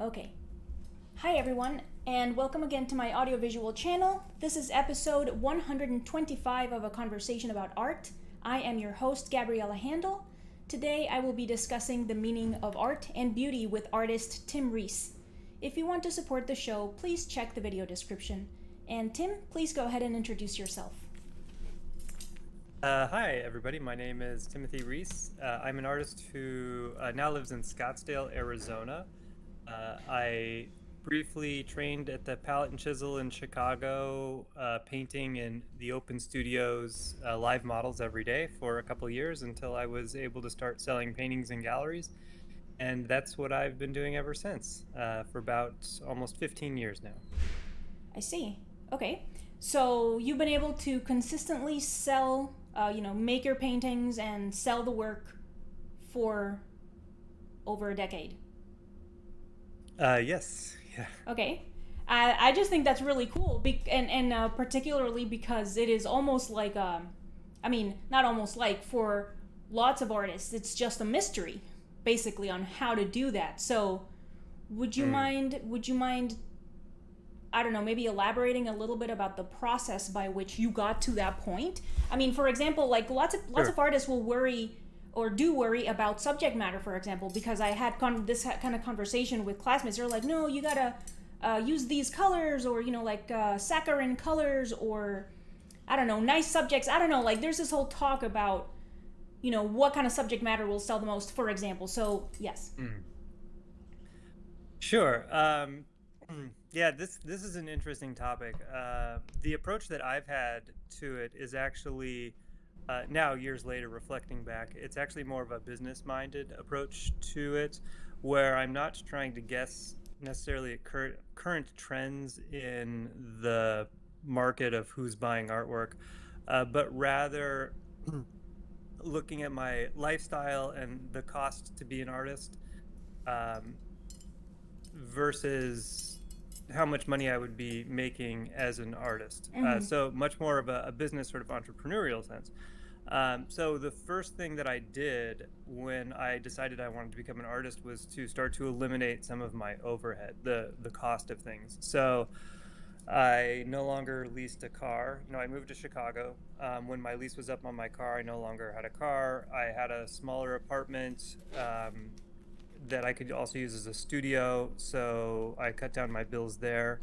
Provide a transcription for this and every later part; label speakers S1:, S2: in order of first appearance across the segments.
S1: Okay. Hi everyone, and welcome again to my audiovisual channel. This is episode 125 of A Conversation About Art. I am your host, Gabriela Handal. Today I will be discussing the meaning of art and beauty with artist Tim Rees. If you want to support the show, please check the video description. And Tim, please go ahead and introduce yourself.
S2: Hi, everybody. My name is Timothy Rees. I'm an artist who now lives in Scottsdale, Arizona. I briefly trained at the Palette and Chisel in Chicago, painting in the open studios, live models every day for a couple years until I was able to start selling paintings in galleries. And that's what I've been doing ever since, for about almost 15 years now.
S1: I see. Okay. So you've been able to consistently sell, make your paintings and sell the work for over a decade.
S2: Yes, yeah.
S1: Okay. I just think that's really cool, and particularly because it is almost like, not almost like, for lots of artists, it's just a mystery, basically, on how to do that. So, would you
S2: Mm,
S1: mind? Would you mind? I don't know, maybe elaborating a little bit about the process by which you got to that point. I mean, for example, like lots of
S2: sure.
S1: artists will worry or do worry about subject matter, for example, because I had this kind of conversation with classmates. They're like, no, you gotta use these colors, or saccharine colors, or I don't know, nice subjects. I don't know. Like, there's this whole talk about what kind of subject matter will sell the most, for example. So yes.
S2: Mm. Sure. Yeah, this is an interesting topic. The approach that I've had to it is actually now, years later, reflecting back, it's actually more of a business-minded approach to it, where I'm not trying to guess necessarily at current trends in the market of who's buying artwork, but rather looking at my lifestyle and the cost to be an artist. Um, versus how much money I would be making as an artist.
S1: Mm-hmm.
S2: So much more of a business sort of entrepreneurial sense. So the first thing that I did when I decided I wanted to become an artist was to start to eliminate some of my overhead, the cost of things. So I no longer leased a car. I moved to Chicago. When my lease was up on my car, I no longer had a car. I had a smaller apartment. That I could also use as a studio, so I cut down my bills there.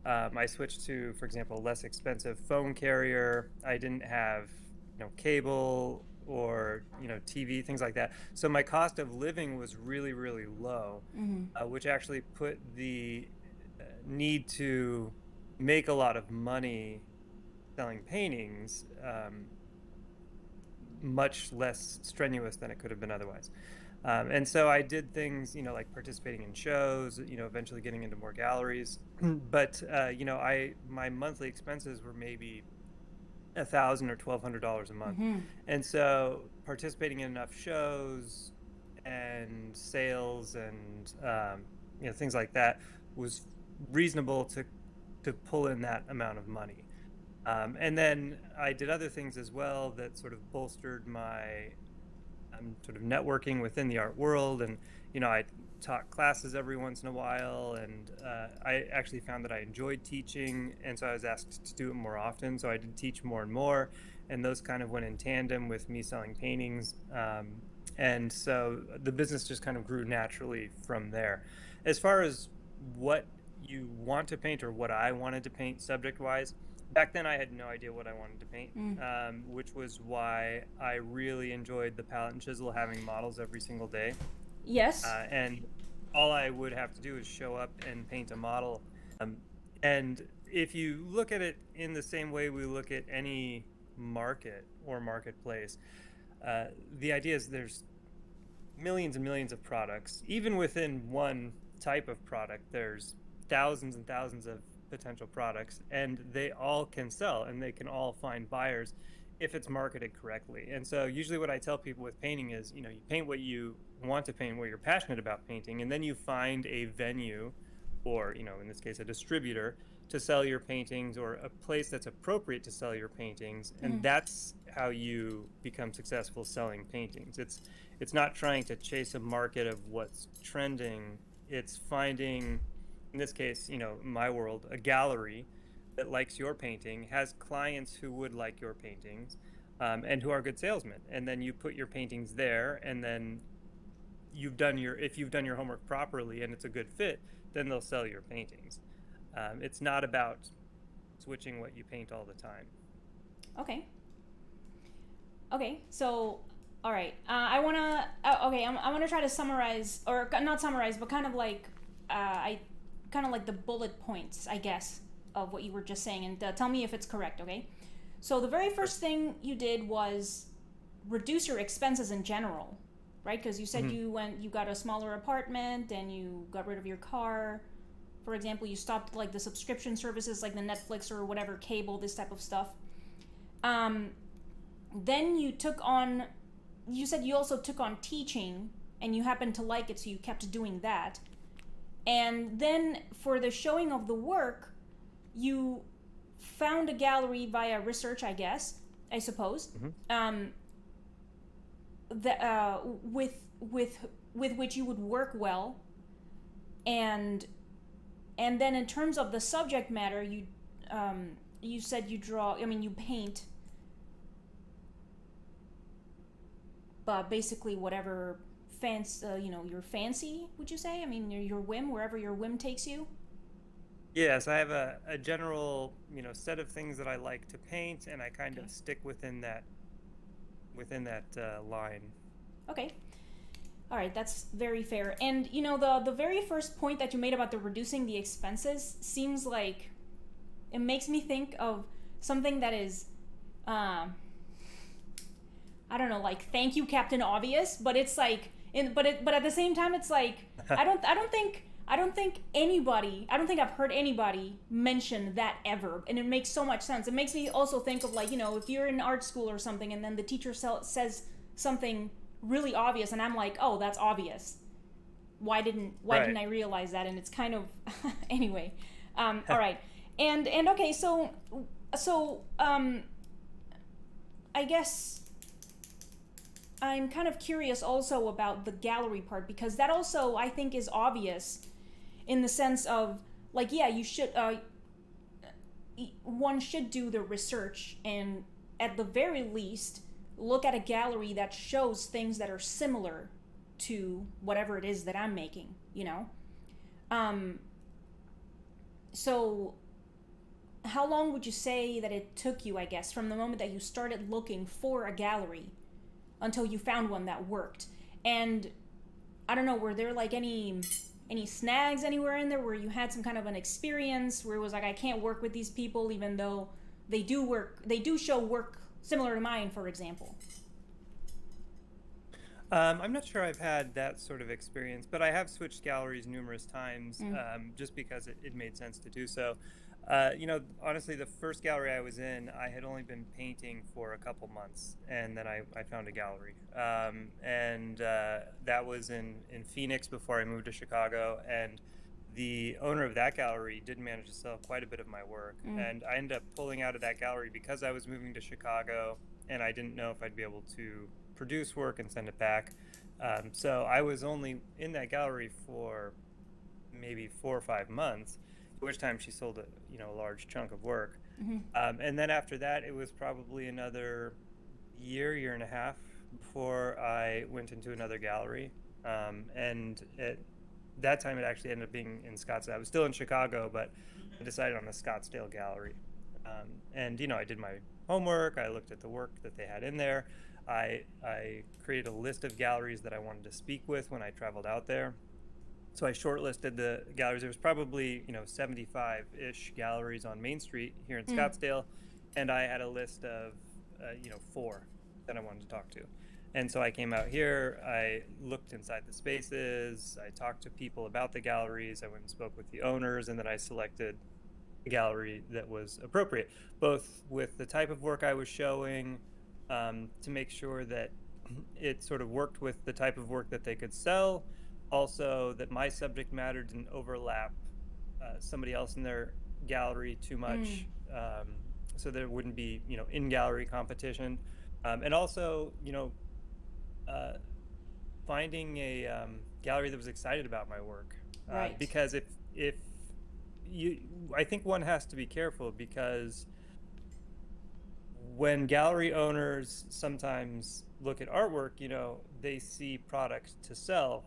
S2: I switched to, for example, a less expensive phone carrier. I didn't have, cable or TV, things like that. So my cost of living was really, really low,
S1: Mm-hmm.
S2: which actually put the need to make a lot of money selling paintings much less strenuous than it could have been otherwise. And so I did things, like participating in shows, eventually getting into more galleries. But I my monthly expenses were maybe $1,000 or $1,200 a month,
S1: Mm-hmm.
S2: and so participating in enough shows and sales and things like that was reasonable to pull in that amount of money. And then I did other things as well that sort of bolstered my sort of networking within the art world. And, I taught classes every once in a while. And I actually found that I enjoyed teaching. And so I was asked to do it more often. So I did teach more and more. And those kind of went in tandem with me selling paintings. And so the business just kind of grew naturally from there. As far as what you want to paint or what I wanted to paint subject wise, back then I had no idea what I wanted to paint,
S1: Mm.
S2: which was why I really enjoyed the palette and chisel, having models every single day.
S1: Yes.
S2: And all I would have to do is show up and paint a model. Um, and if you look at it in the same way we look at any market or marketplace, the idea is there's millions and millions of products. Even within one type of product, there's thousands and thousands of potential products, and they all can sell and they can all find buyers if it's marketed correctly. And so usually what I tell people with painting is, you paint what you want to paint, what you're passionate about painting, and then you find a venue or, in this case, a distributor to sell your paintings, or a place that's appropriate to sell your paintings, and
S1: Mm.
S2: that's how you become successful selling paintings. It's not trying to chase a market of what's trending it's finding, in this case, my world, a gallery that likes your painting, has clients who would like your paintings, and who are good salesmen. And then you put your paintings there, and then if you've done your homework properly and it's a good fit, then they'll sell your paintings. It's not about switching what you paint all the time.
S1: Okay. Okay. So, all right. I wanna. Okay. I want to try to summarize, or not summarize, but kind of like, I, kind of like the bullet points, I guess, of what you were just saying, and tell me if it's correct. Okay. So the very first thing you did was reduce your expenses in general, right? Because you said you got a smaller apartment and you got rid of your car. For example, you stopped like the subscription services like the Netflix or whatever, cable, this type of stuff. Then you said you also took on teaching and you happened to like it, so you kept doing that. And then for the showing of the work, you found a gallery via research, I guess, I suppose, with which you would work well. And then in terms of the subject matter, you said you draw. I mean, you paint, but basically whatever your fancy. Would you say? I mean, your whim, wherever your whim takes you.
S2: Yes, I have a general, set of things that I like to paint, and I kind
S1: Okay.
S2: of stick within that line.
S1: Okay. All right, that's very fair. And the very first point that you made about the reducing the expenses seems like it makes me think of something that is, I don't know, like thank you, Captain Obvious. But it's like, but at the same time, it's like I don't think I've heard anybody mention that ever, and it makes so much sense. It makes me also think of like if you're in art school or something, and then the teacher says something really obvious, and I'm like, oh, that's obvious. Why didn't I realize that? And it's kind of anyway. All right, and okay, so I guess I'm kind of curious also about the gallery part, because that also I think is obvious in the sense of like, yeah, you should one should do the research and at the very least look at a gallery that shows things that are similar to whatever it is that I'm making. Um so how long would you say that it took you, I guess, from the moment that you started looking for a gallery until you found one that worked? And I don't know, were there like any snags anywhere in there where you had some kind of an experience where it was like, I can't work with these people even though they do show work similar to mine, for example?
S2: I'm not sure I've had that sort of experience, but I have switched galleries numerous times, just because it made sense to do so. Honestly, the first gallery I was in, I had only been painting for a couple months, and then I found a gallery. And that was in Phoenix before I moved to Chicago. And the owner of that gallery did manage to sell quite a bit of my work. And I ended up pulling out of that gallery because I was moving to Chicago, and I didn't know if I'd be able to produce work and send it back. So I was only in that gallery for maybe 4 or 5 months, at which time she sold a large chunk of work. And then after that, it was probably another year and a half before I went into another gallery. And at that time, it actually ended up being in Scottsdale. I was still in Chicago, but I decided on the Scottsdale gallery. And I did my homework. I looked at the work that they had in there. I created a list of galleries that I wanted to speak with when I traveled out there. So I shortlisted the galleries. There was probably 75-ish galleries on Main Street here in Scottsdale, and I had a list of 4 that I wanted to talk to. And so I came out here, I looked inside the spaces, I talked to people about the galleries, I went and spoke with the owners, and then I selected a gallery that was appropriate, both with the type of work I was showing, to make sure that it sort of worked with the type of work that they could sell, also that my subject matter didn't overlap somebody else in their gallery too much, so there wouldn't be in-gallery competition, and also finding a gallery that was excited about my work.
S1: Right.
S2: because if you, I think one has to be careful because when gallery owners sometimes look at artwork, they see products to sell.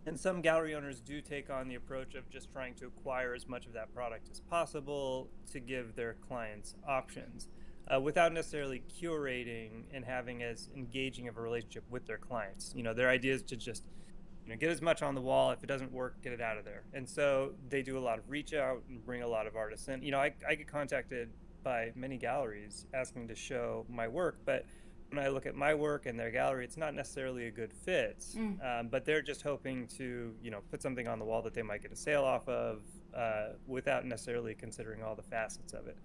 S2: And some gallery owners do take on the approach of just trying to acquire as much of that product as possible to give their clients options, without necessarily curating and having as engaging of a relationship with their clients. Their idea is to just get as much on the wall. If it doesn't work, get it out of there. And so they do a lot of reach out and bring a lot of artists in. I get contacted by many galleries asking to show my work, but when I look at my work and their gallery, it's not necessarily a good fit. But they're just hoping to, put something on the wall that they might get a sale off of, without necessarily considering all the facets of it.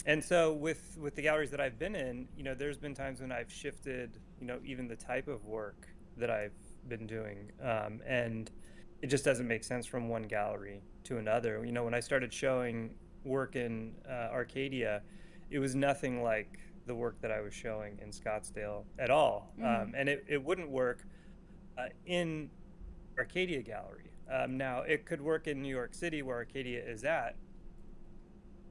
S2: And so with the galleries that I've been in, there's been times when I've shifted, even the type of work that I've been doing, and it just doesn't make sense from one gallery to another. When I started showing work in Arcadia, it was nothing like the work that I was showing in Scottsdale at all. And it wouldn't work in Arcadia Gallery. Now, it could work in New York City where Arcadia is at,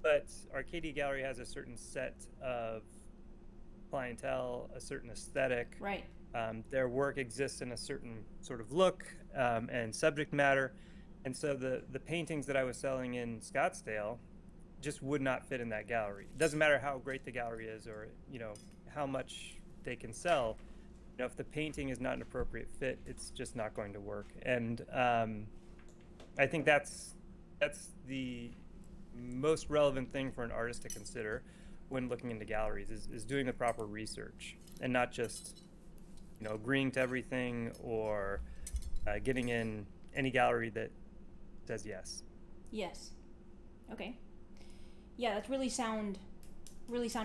S2: but Arcadia Gallery has a certain set of clientele, a certain aesthetic.
S1: Right.
S2: Their work exists in a certain sort of look, and subject matter. And so the paintings that I was selling in Scottsdale just would not fit in that gallery. It doesn't matter how great the gallery is or, how much they can sell. If the painting is not an appropriate fit, it's just not going to work. And I think that's the most relevant thing for an artist to consider when looking into galleries is doing the proper research and not just, agreeing to everything or getting in any gallery that says yes.
S1: Yes. Okay. Yeah, that's really sound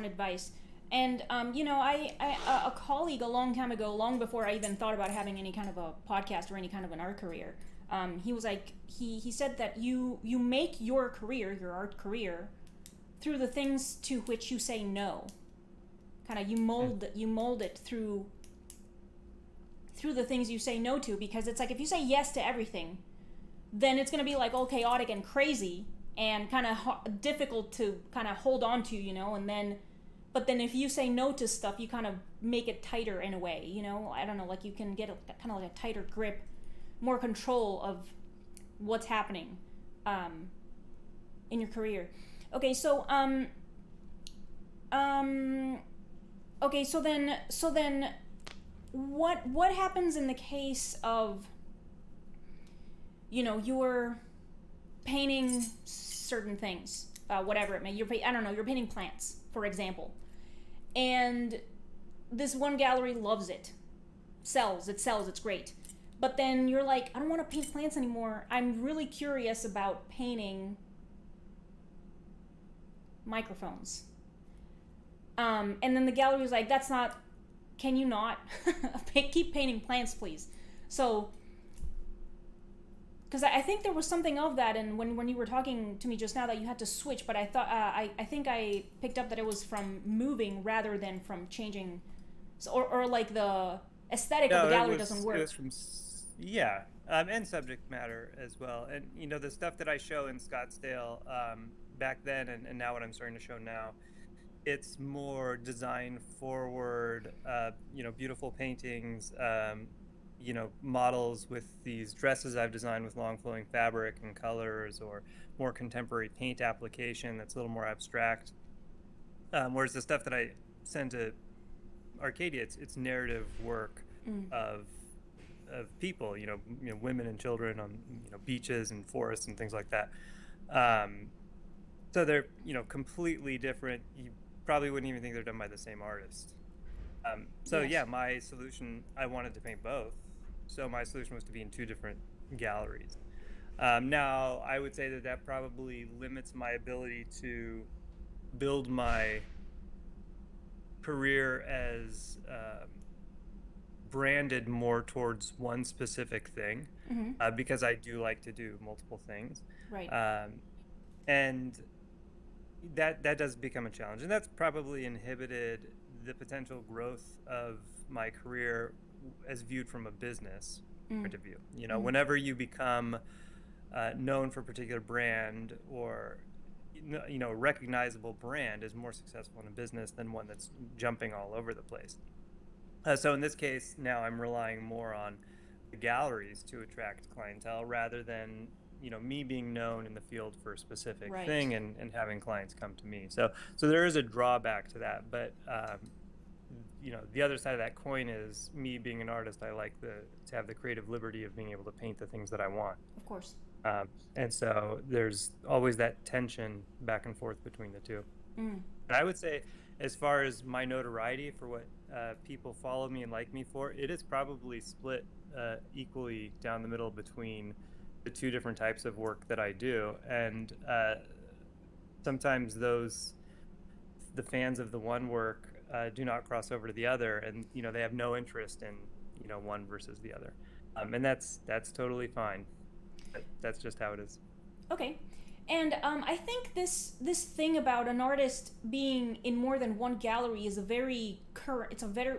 S1: advice. And a colleague a long time ago, long before I even thought about having any kind of a podcast or any kind of an art career, he was like, he said that you make your career, your art career, through the things to which you say no. Kind of you mold it through the things you say no to, because it's like if you say yes to everything, then it's going to be like all chaotic and crazy and kind of difficult to kind of hold on to, but then if you say no to stuff, you kind of make it tighter in a way, I don't know, like you can get kind of like a tighter grip, more control of what's happening in your career. Okay, so okay, so then what happens in the case of you're painting certain things, whatever it may, you're painting plants, for example, and this one gallery loves it, sells, it's great, but then you're like, I don't want to paint plants anymore, I'm really curious about painting microphones, and then the gallery's like, can you not keep painting plants, please? So because I think there was something of that, and when you were talking to me just now that you had to switch, but I thought I think I picked up that it was from moving rather than from changing, or like the aesthetic of the gallery doesn't work.
S2: It was from and subject matter as well, and the stuff that I show in Scottsdale back then and now what I'm starting to show now, it's more design forward, beautiful paintings. Models with these dresses I've designed with long flowing fabric and colors, or more contemporary paint application that's a little more abstract. Whereas the stuff that I send to Arcadia, it's narrative work of people, women and children on beaches and forests and things like that. So they're completely different. You probably wouldn't even think they're done by the same artist.
S1: Yes.
S2: My solution, I wanted to paint both. So my solution was to be in two different galleries. Now, I would say that probably limits my ability to build my career as branded more towards one specific thing, because I do like to do multiple things.
S1: Right.
S2: And that does become a challenge. And that's probably inhibited the potential growth of my career as viewed from a business point of view. Whenever you become known for a particular brand, or a recognizable brand is more successful in a business than one that's jumping all over the place. So in this case, now I'm relying more on the galleries to attract clientele rather than me being known in the field for a specific thing and having clients come to me. So there is a drawback to that, but the other side of that coin is me being an artist. I like to have the creative liberty of being able to paint the things that I want.
S1: Of course.
S2: And so there's always that tension back and forth between the two. And I would say, as far as my notoriety for what people follow me and like me for, it is probably split equally down the middle between the two different types of work that I do. And sometimes the fans of the one work do not cross over to the other, and they have no interest in one versus the other, and that's totally fine. That's just how it is.
S1: Okay. And I think this thing about an artist being in more than one gallery is a very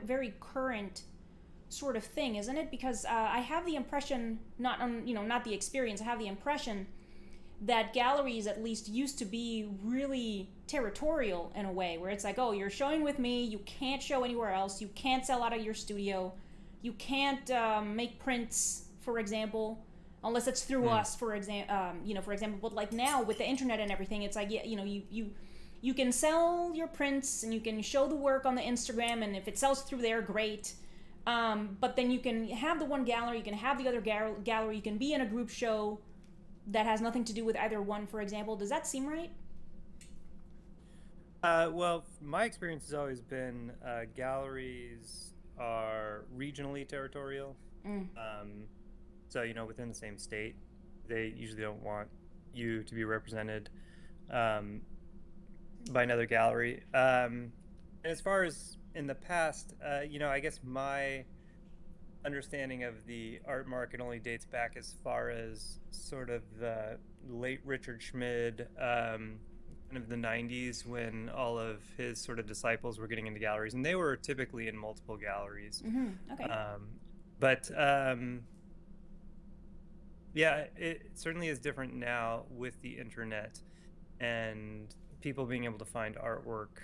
S1: very current sort of thing, isn't it? Because I have the impression, not the experience, I have the impression that galleries at least used to be really territorial in a way, where it's like, oh, you're showing with me, you can't show anywhere else, you can't sell out of your studio, you can't make prints, for example, unless it's through us, for example. But like now with the internet and everything, it's like, you can sell your prints and you can show the work on the Instagram, and if it sells through there, great. But then you can have the one gallery, you can have the other gallery, you can be in a group show that has nothing to do with either one, for example. Does that seem right?
S2: Well, my experience has always been galleries are regionally territorial. So, within the same state, they usually don't want you to be represented by another gallery. As far as in the past, I guess my understanding of the art market only dates back as far as sort of the late Richard Schmid, kind of the 90s, when all of his sort of disciples were getting into galleries, and they were typically in multiple galleries.
S1: Okay.
S2: But yeah, it certainly is different now with the internet and people being able to find artwork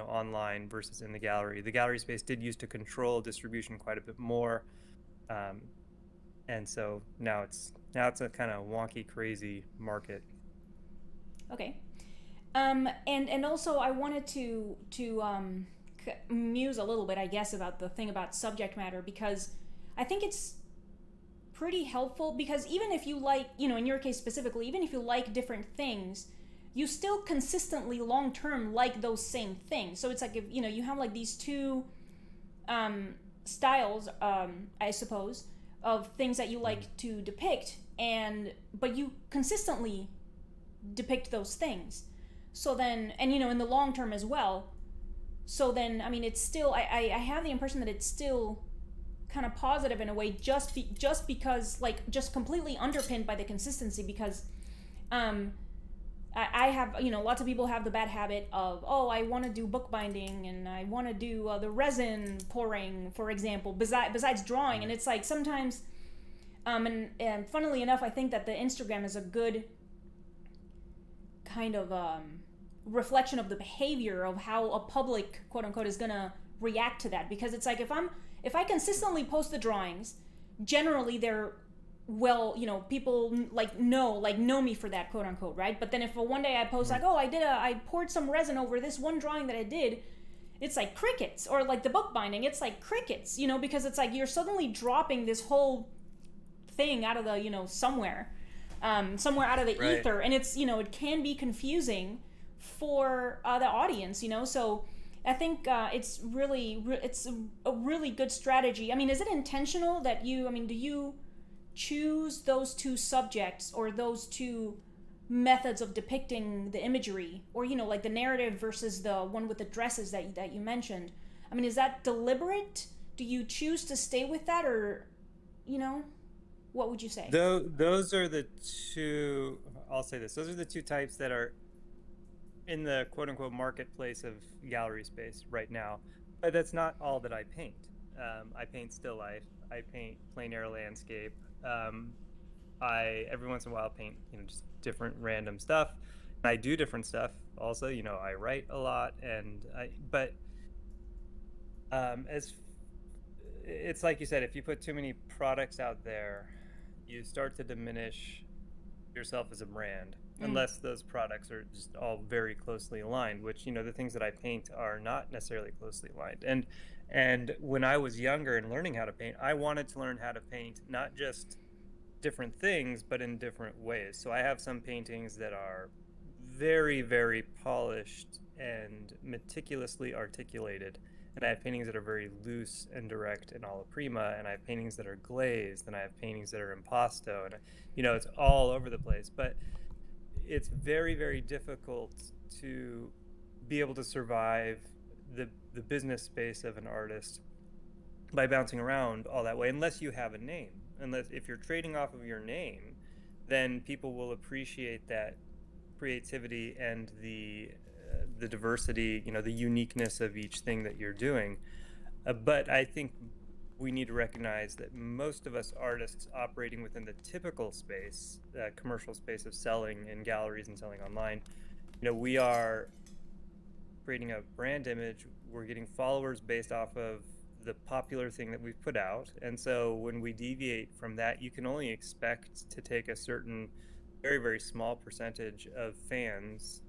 S2: online versus in the gallery. The gallery space did used to control distribution quite a bit more, and so now it's a kind of wonky, crazy market.
S1: Okay. And also I wanted to muse a little bit, I guess, about the thing about subject matter, because I think it's pretty helpful, because even if you like, in your case specifically, even if you like different things, you still consistently long-term like those same things. So it's like, if you have like these two styles, I suppose, of things that you like to depict, but you consistently depict those things. So then, and in the long term as well. So then, I mean, it's still, I have the impression that it's still kind of positive in a way, just because, like, just completely underpinned by the consistency, because I have, lots of people have the bad habit of, oh, I want to do bookbinding and I want to do the resin pouring, for example, besides drawing. And it's like sometimes, and funnily enough, I think that the Instagram is a good kind of reflection of the behavior of how a public, quote unquote, is going to react to that. Because it's like, if I consistently post the drawings, generally they're, well, people know me for that, quote unquote, right? But then if one day I post like, oh, I poured some resin over this one drawing that I did, it's like crickets. Or like the bookbinding, it's like crickets, because it's like you're suddenly dropping this whole thing out of the, somewhere out of the ether, and it's, it can be confusing for the audience, so I think it's a really good strategy. I mean, is it intentional that do you choose those two subjects or those two methods of depicting the imagery, or like the narrative versus the one with the dresses that you mentioned? I mean, is that deliberate? Do you choose to stay with that, or what would you say?
S2: Those are the two, I'll say this, those are the two types that are in the quote unquote marketplace of gallery space right now. But that's not all that I paint. I paint still life. I paint plein air landscape. Um, I every once in a while paint, just different random stuff. And I do different stuff also. I write a lot, but as it's like you said, if you put too many products out there, you start to diminish yourself as a brand,
S1: Mm.
S2: unless those products are just all very closely aligned, which the things that I paint are not necessarily closely aligned. And when I was younger and learning how to paint, I wanted to learn how to paint not just different things but in different ways. So I have some paintings that are very, very polished and meticulously articulated, and I have paintings that are very loose and direct and alla prima, and I have paintings that are glazed, and I have paintings that are impasto, and it's all over the place. But it's very, very difficult to be able to survive the business space of an artist by bouncing around all that way, unless you have a name. Unless if you're trading off of your name, then people will appreciate that creativity and the diversity, the uniqueness of each thing that you're doing. But I think we need to recognize that most of us artists operating within the typical space, commercial space of selling in galleries and selling online, we are creating a brand image. We're getting followers based off of the popular thing that we've put out. And so when we deviate from that, you can only expect to take a certain very, very small percentage of fans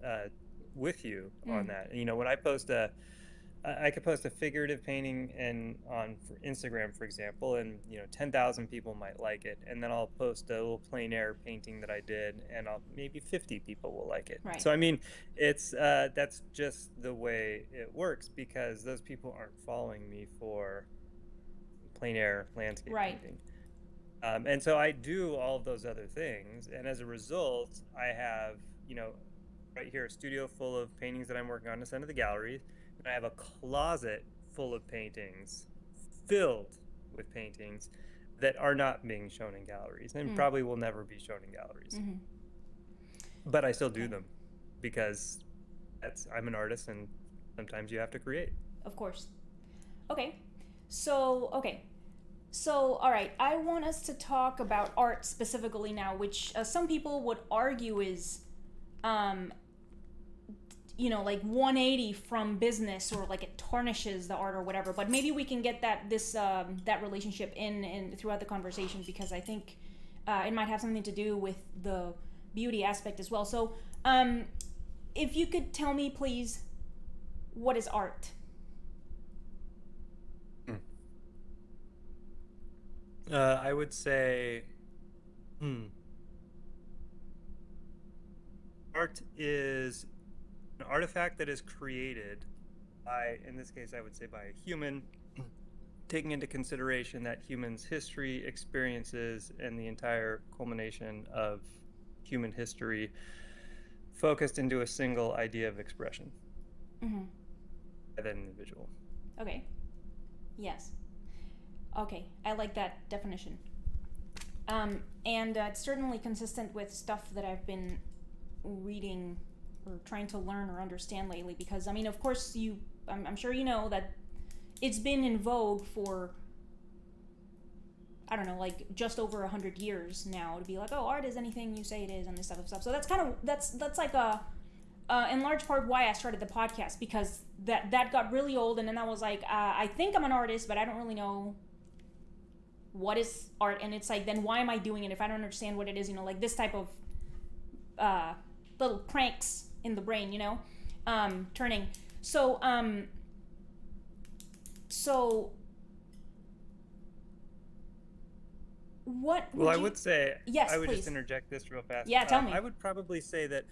S2: with you on
S1: Mm.
S2: that. When I could post a figurative painting on for Instagram, for example, and 10,000 people might like it, and then I'll post a little plein air painting that I did, and maybe 50 people will like it.
S1: Right.
S2: So I mean, it's that's just the way it works, because those people aren't following me for plein air landscape
S1: Right.
S2: painting. And so I do all of those other things, and as a result, I have right here a studio full of paintings that I'm working on to send to the gallery. And I have a closet full of paintings, filled with paintings that are not being shown in galleries and
S1: Mm.
S2: probably will never be shown in galleries.
S1: Mm-hmm.
S2: But I still do
S1: Okay.
S2: them because I'm an artist, and sometimes you have to create.
S1: Of course. Okay. Okay. So, all right, I want us to talk about art specifically now, which some people would argue is, um, like 180 from business, or like it tarnishes the art or whatever. But maybe we can get that relationship in throughout the conversation, because I think it might have something to do with the beauty aspect as well. So, if you could tell me, please, what is art?
S2: I would say, hmm, art is an artifact that is created by, in this case, I would say by a human, taking into consideration that human's history, experiences, and the entire culmination of human history focused into a single idea of expression
S1: Mm-hmm.
S2: by that individual.
S1: Okay. Yes. Okay, I like that definition. And it's certainly consistent with stuff that I've been reading or trying to learn or understand lately. Because, I mean, of course, I'm sure you know that it's been in vogue for, I don't know, like just over 100 years now to be like, oh, art is anything you say it is, and this type of stuff. So that's like in large part why I started the podcast, because that got really old, and then I was like, I think I'm an artist, but I don't really know what is art. And it's like, then why am I doing it if I don't understand what it is? Like this type of little pranks in the brain, turning. So what would
S2: Well, I
S1: you...
S2: would say,
S1: Yes,
S2: I would
S1: please.
S2: just interject this real fast.
S1: Yeah, tell me.
S2: I would probably say that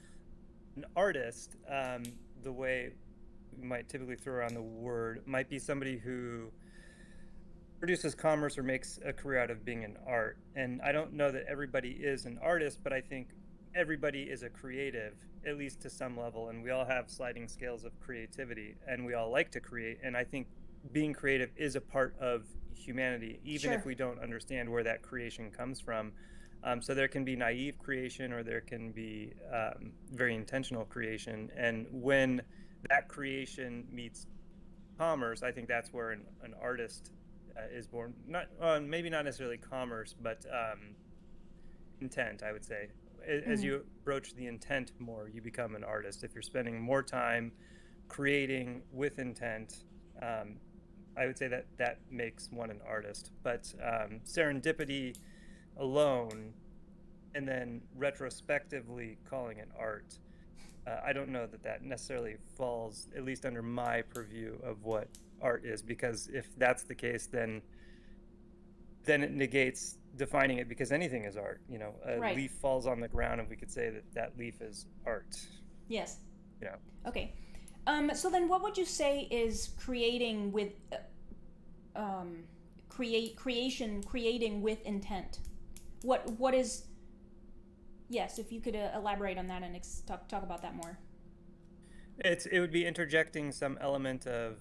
S2: an artist, the way we might typically throw around the word, might be somebody who produces commerce or makes a career out of being an art. And I don't know that everybody is an artist, but I think everybody is a creative, at least to some level. And we all have sliding scales of creativity, and we all like to create. And I think being creative is a part of humanity, even
S1: Sure.
S2: if we don't understand where that creation comes from. So there can be naive creation, or there can be very intentional creation. And when that creation meets commerce, I think that's where an artist is born. Not maybe not necessarily commerce, but intent, I would say. As
S1: Mm-hmm.
S2: you broach the intent more, you become an artist. If you're spending more time creating with intent, um, I would say that that makes one an artist. But serendipity alone, and then retrospectively calling it art, I don't know that that necessarily falls, at least under my purview of what art is, because if that's the case, then it negates defining it, because anything is art. A
S1: Right.
S2: leaf falls on the ground and we could say that that leaf is art.
S1: Yes.
S2: you know
S1: Okay. So then, what would you say is creating with creating with intent? What is Yes, if you could elaborate on that and talk about that more.
S2: it would be interjecting some element of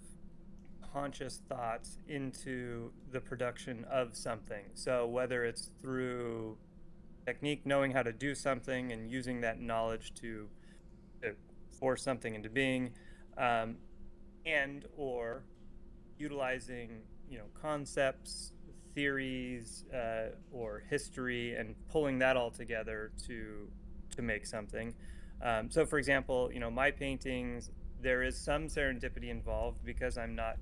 S2: conscious thoughts into the production of something. So whether it's through technique, knowing how to do something and using that knowledge to force something into being, um, and or utilizing concepts, theories, or history, and pulling that all together to make something. So, for example, my paintings, there is some serendipity involved because I'm not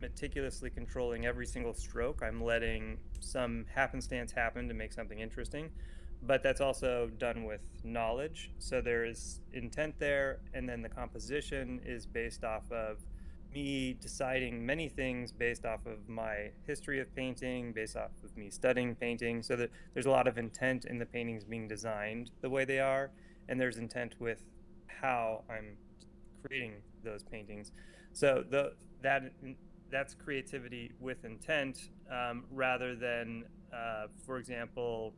S2: meticulously controlling every single stroke. I'm letting some happenstance happen to make something interesting, but that's also done with knowledge. So there is intent there, and then the composition is based off of me deciding many things based off of my history of painting, based off of me studying painting. So that there's a lot of intent in the paintings being designed the way they are, and there's intent with how I'm creating those paintings. So that's creativity with intent, rather than, for example,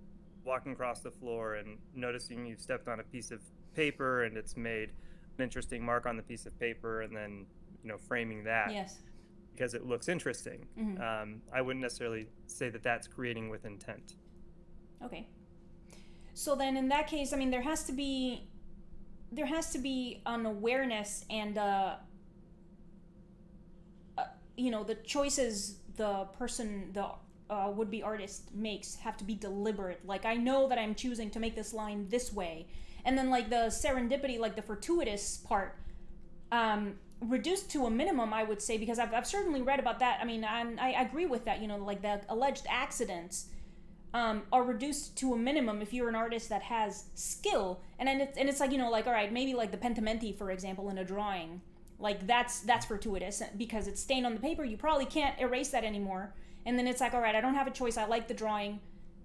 S2: walking across the floor and noticing you've stepped on a piece of paper and it's made an interesting mark on the piece of paper, and then framing that
S1: Yes.
S2: because it looks interesting.
S1: Mm-hmm.
S2: I wouldn't necessarily say that that's creating with intent.
S1: Okay. So then, in that case, I mean, there has to be an awareness and the choices the person, the would-be artist makes have to be deliberate. Like, I know that I'm choosing to make this line this way, and then like the serendipity, like the fortuitous part, reduced to a minimum, I would say, because I've certainly read about that. I mean, I agree with that. Like the alleged accidents are reduced to a minimum if you're an artist that has skill, and then it's like, like, all right, maybe like the pentimenti, for example, in a drawing, like that's fortuitous because it's stained on the paper. You probably can't erase that anymore, and then it's like, all right, I don't have a choice. I like the drawing.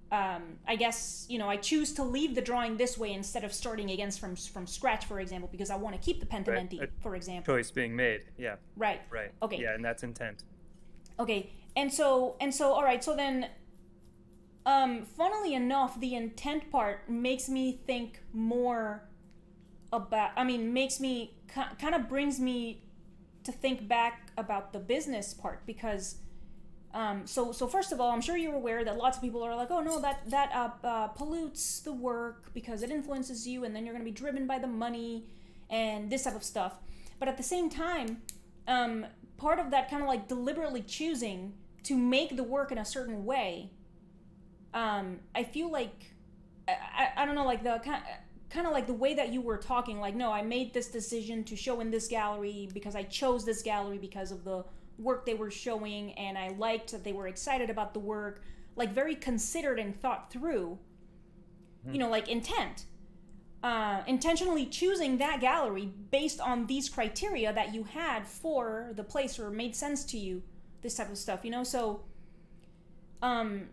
S1: I guess I choose to leave the drawing this way instead of starting again from scratch, for example, because I want to keep the
S2: Right,
S1: pentimenti,
S2: a
S1: for example.
S2: choice being made. Yeah.
S1: Right.
S2: Right.
S1: Okay.
S2: Yeah, and that's intent.
S1: Okay. And so, all right. So then, funnily enough, the intent part makes me think more about. I mean, makes me kind of brings me to think back about the business part because. So first of all, I'm sure you're aware that lots of people are like, oh no, that pollutes the work because it influences you, and then you're going to be driven by the money and this type of stuff. But at the same time, part of that kind of like deliberately choosing to make the work in a certain way, I feel like I don't know, like the kind of like the way that you were talking, like, no, I made this decision to show in this gallery because I chose this gallery because of the work they were showing, and I liked that they were excited about the work, like very considered and thought through, like intent. Intentionally choosing that gallery based on these criteria that you had for the place or made sense to you, this type of stuff, so um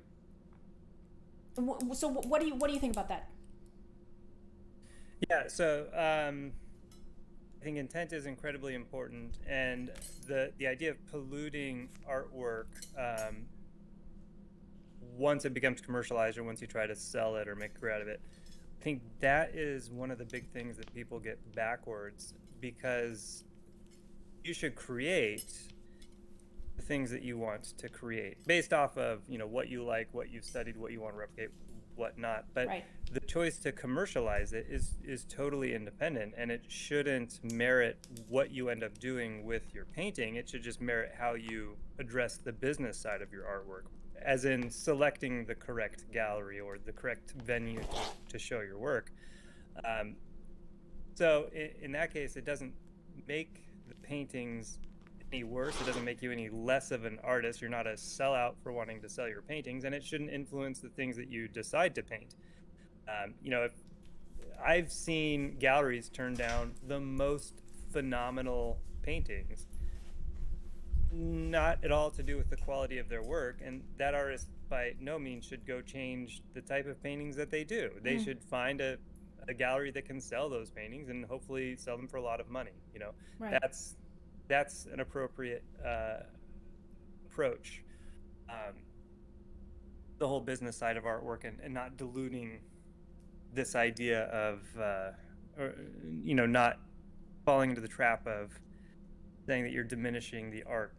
S1: so what do you think about that?
S2: Yeah, so I think intent is incredibly important, and the idea of polluting artwork, once it becomes commercialized or once you try to sell it or make a career out of it, I think that is one of the big things that people get backwards, because you should create the things that you want to create based off of what you like, what you've studied, what you want to replicate, whatnot. But
S1: Right.
S2: the choice to commercialize it is totally independent, and it shouldn't merit what you end up doing with your painting. It should just merit how you address the business side of your artwork, as in selecting the correct gallery or the correct venue to show your work. Um, so in that case, it doesn't make the paintings any worse. It doesn't make you any less of an artist. You're not a sellout for wanting to sell your paintings, and it shouldn't influence the things that you decide to paint. If I've seen galleries turn down the most phenomenal paintings, not at all to do with the quality of their work, and that artist by no means should go change the type of paintings that they do. They should find a gallery that can sell those paintings and hopefully sell them for a lot of money.
S1: Right.
S2: That's an appropriate approach. Um, the whole business side of artwork, and not diluting this idea of not falling into the trap of saying that you're diminishing the art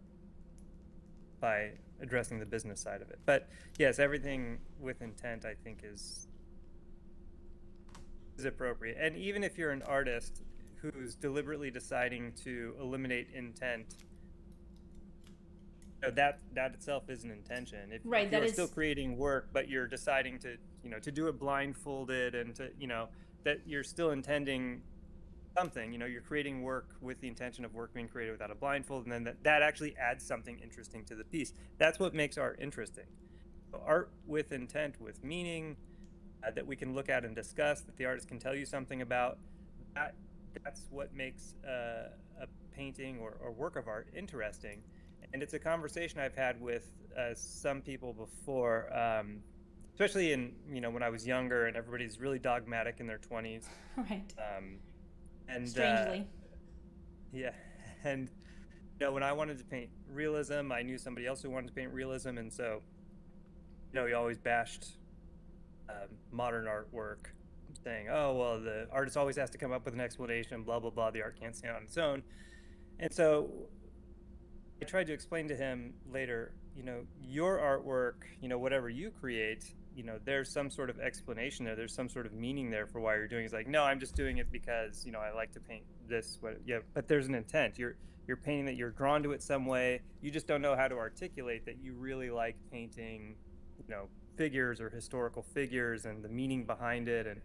S2: by addressing the business side of it. But yes, everything with intent, I think, is appropriate. And even if you're an artist who's deliberately deciding to eliminate intent, that itself is an intention. If you're still creating work, but you're deciding to do it blindfolded, and that you're still intending something, you're creating work with the intention of work being created without a blindfold, and then that actually adds something interesting to the piece. That's what makes art interesting. So art with intent, with meaning, that we can look at and discuss, that the artist can tell you something about, that's what makes a painting or work of art interesting. And it's a conversation I've had with some people before, especially in when I was younger and everybody's really dogmatic in their 20s.
S1: Right.
S2: And
S1: strangely.
S2: Yeah, and when I wanted to paint realism, I knew somebody else who wanted to paint realism, and so he always bashed modern artwork, saying, "Oh, well, the artist always has to come up with an explanation, blah blah blah. The art can't stand on its own." And so I tried to explain to him later, your artwork, whatever you create, there's some sort of explanation there. There's some sort of meaning there for why you're doing it. It's like, no, I'm just doing it because, I like to paint this. But there's an intent. You're painting that you're drawn to it some way. You just don't know how to articulate that you really like painting, figures or historical figures and the meaning behind it. And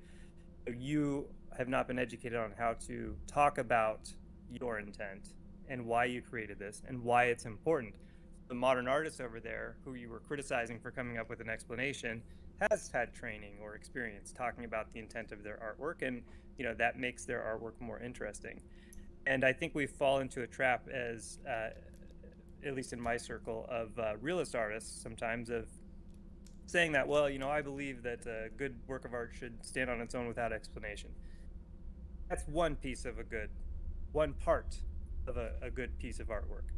S2: you have not been educated on how to talk about your intent and why you created this and why it's important. The modern artist over there, who you were criticizing for coming up with an explanation, has had training or experience talking about the intent of their artwork, and that makes their artwork more interesting. And I think we fall into a trap, as at least in my circle of realist artists, sometimes, of saying that, well, I believe that a good work of art should stand on its own without explanation. That's one part of a good piece of artwork,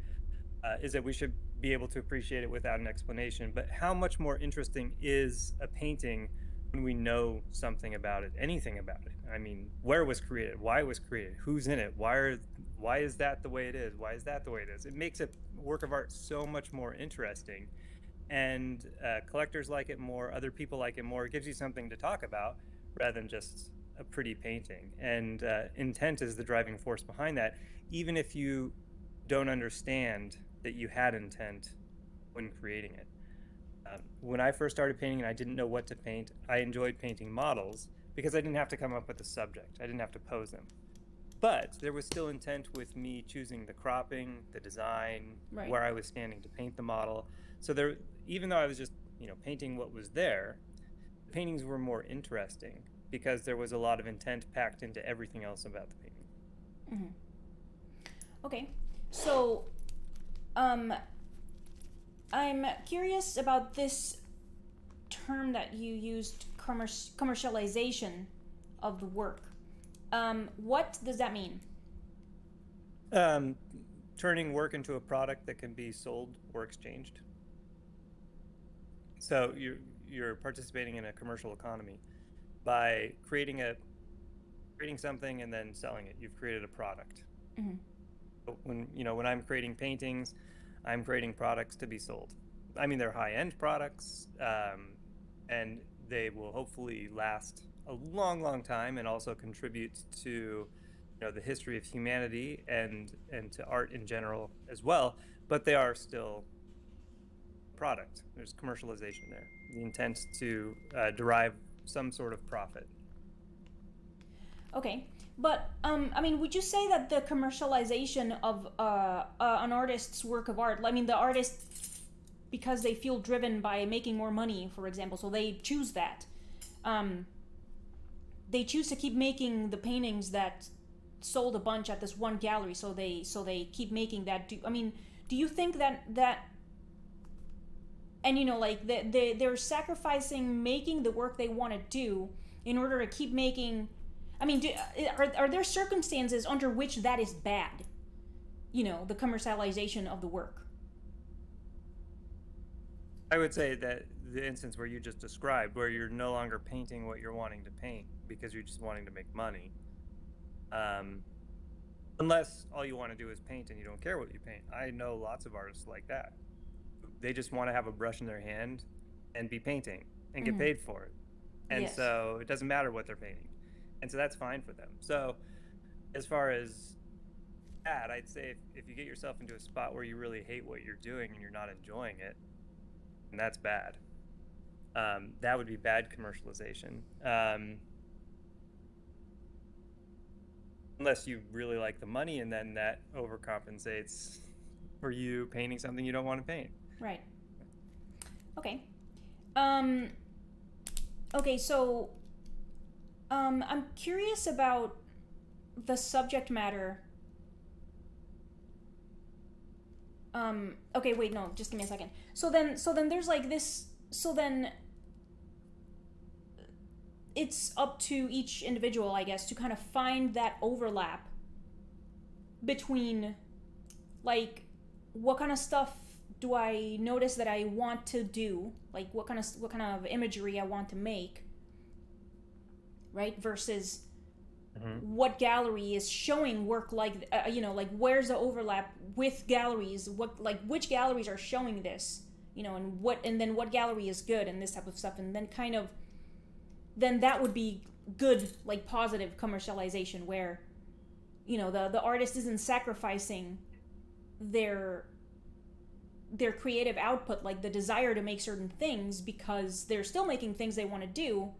S2: is that we should be able to appreciate it without an explanation. But how much more interesting is a painting when we know something about it, anything about it? I mean, where it was created, why it was created, who's in it, why is that the way it is, why is that the way it is? It makes a work of art so much more interesting, and collectors like it more, other people like it more. It gives you something to talk about rather than just a pretty painting. And intent is the driving force behind that, even if you don't understand that you had intent when creating it. When I first started painting and I didn't know what to paint, I enjoyed painting models because I didn't have to come up with a subject. I didn't have to pose them. But there was still intent with me choosing the cropping, the design,
S1: Right.
S2: where I was standing to paint the model. So there, even though I was just, painting what was there, the paintings were more interesting because there was a lot of intent packed into everything else about the painting.
S1: Mm-hmm. Okay. So, I'm curious about this term that you used, commercialization of the work. What does that mean?
S2: Turning work into a product that can be sold or exchanged. So you're participating in a commercial economy by creating something and then selling it. You've created a product.
S1: Mm-hmm.
S2: When I'm creating paintings, I'm creating products to be sold. I mean, they're high-end products, and they will hopefully last a long, long time and also contribute to the history of humanity and to art in general as well. But they are still product. There's commercialization there. The intent to derive some sort of profit.
S1: Okay, but I mean, would you say that the commercialization of an artist's work of art, I mean, the artist, because they feel driven by making more money, for example, so they choose that. They choose to keep making the paintings that sold a bunch at this one gallery, so they keep making that. I mean, do you think that and like they're sacrificing making the work they want to do in order to keep making. I mean, are there circumstances under which that is bad? The commercialization of the work.
S2: I would say that the instance where you just described, where you're no longer painting what you're wanting to paint because you're just wanting to make money, unless all you want to do is paint and you don't care what you paint. I know lots of artists like that. They just want to have a brush in their hand and be painting and get paid for it. And
S1: Yes.
S2: so it doesn't matter what they're painting. And so that's fine for them. So as far as that, I'd say if you get yourself into a spot where you really hate what you're doing and you're not enjoying it, and that's bad. That would be bad commercialization. Unless you really like the money, and then that overcompensates for you painting something you don't want to paint.
S1: Right. Okay. Okay, so I'm curious about the subject matter. Okay, wait, no, just give me a second. So then there's like this. So then it's up to each individual, I guess, to kind of find that overlap between, like, what kind of stuff do I notice that I want to do, like what kind of imagery I want to make, right? Versus what gallery is showing work like like where's the overlap with galleries? Which galleries are showing this, and then what gallery is good and this type of stuff, and then then that would be good, like positive commercialization where the artist isn't sacrificing their creative output, like the desire to make certain things, because they're still making things they want to do,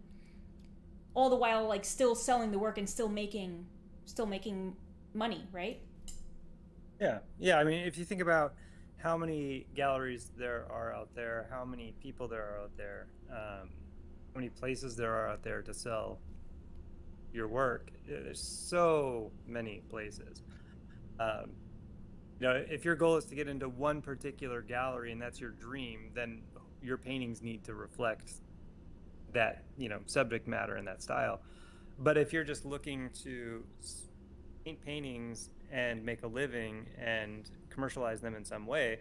S1: all the while like still selling the work and still making money, right?
S2: Yeah. I mean, if you think about how many galleries there are out there, how many people there are out there, how many places there are out there to sell your work, there's so many places. If your goal is to get into one particular gallery and that's your dream, then your paintings need to reflect that, subject matter and that style. But if you're just looking to paint paintings and make a living and commercialize them in some way,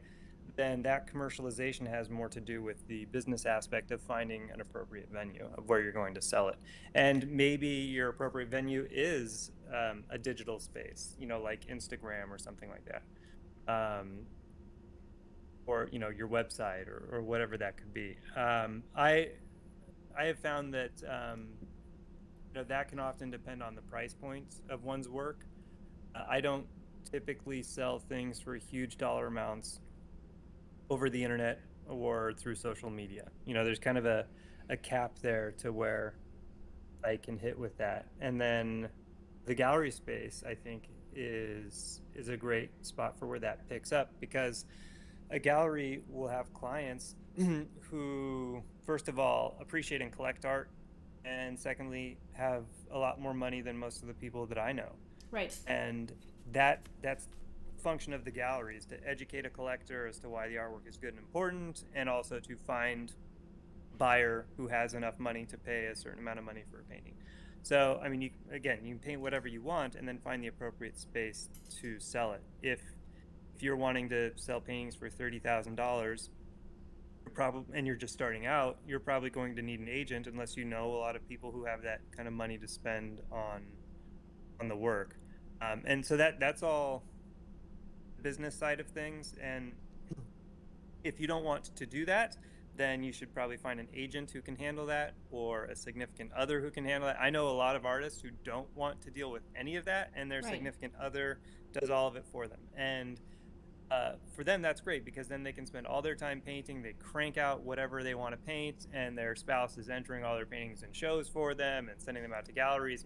S2: then that commercialization has more to do with the business aspect of finding an appropriate venue of where you're going to sell it. And maybe your appropriate venue is a digital space, like Instagram or something like that. Or your website or whatever that could be. I have found that that can often depend on the price point of one's work. I don't typically sell things for huge dollar amounts over the internet or through social media. There's kind of a cap there to where I can hit with that. And then the gallery space, I think, is a great spot for where that picks up, because a gallery will have clients who, first of all, appreciate and collect art, and secondly, have a lot more money than most of the people that I know.
S1: Right.
S2: And that's function of the gallery, is to educate a collector as to why the artwork is good and important, and also to find a buyer who has enough money to pay a certain amount of money for a painting. So, I mean, you can paint whatever you want and then find the appropriate space to sell it. If you're wanting to sell paintings for $30,000, and you're just starting out, you're probably going to need an agent, unless you know a lot of people who have that kind of money to spend on the work. And so that's all business side of things. And if you don't want to do that, then you should probably find an agent who can handle that, or a significant other who can handle that. I know a lot of artists who don't want to deal with any of that, and their
S1: Right.
S2: significant other does all of it for them. And for them, that's great, because then they can spend all their time painting. They crank out whatever they want to paint, and their spouse is entering all their paintings in shows for them and sending them out to galleries.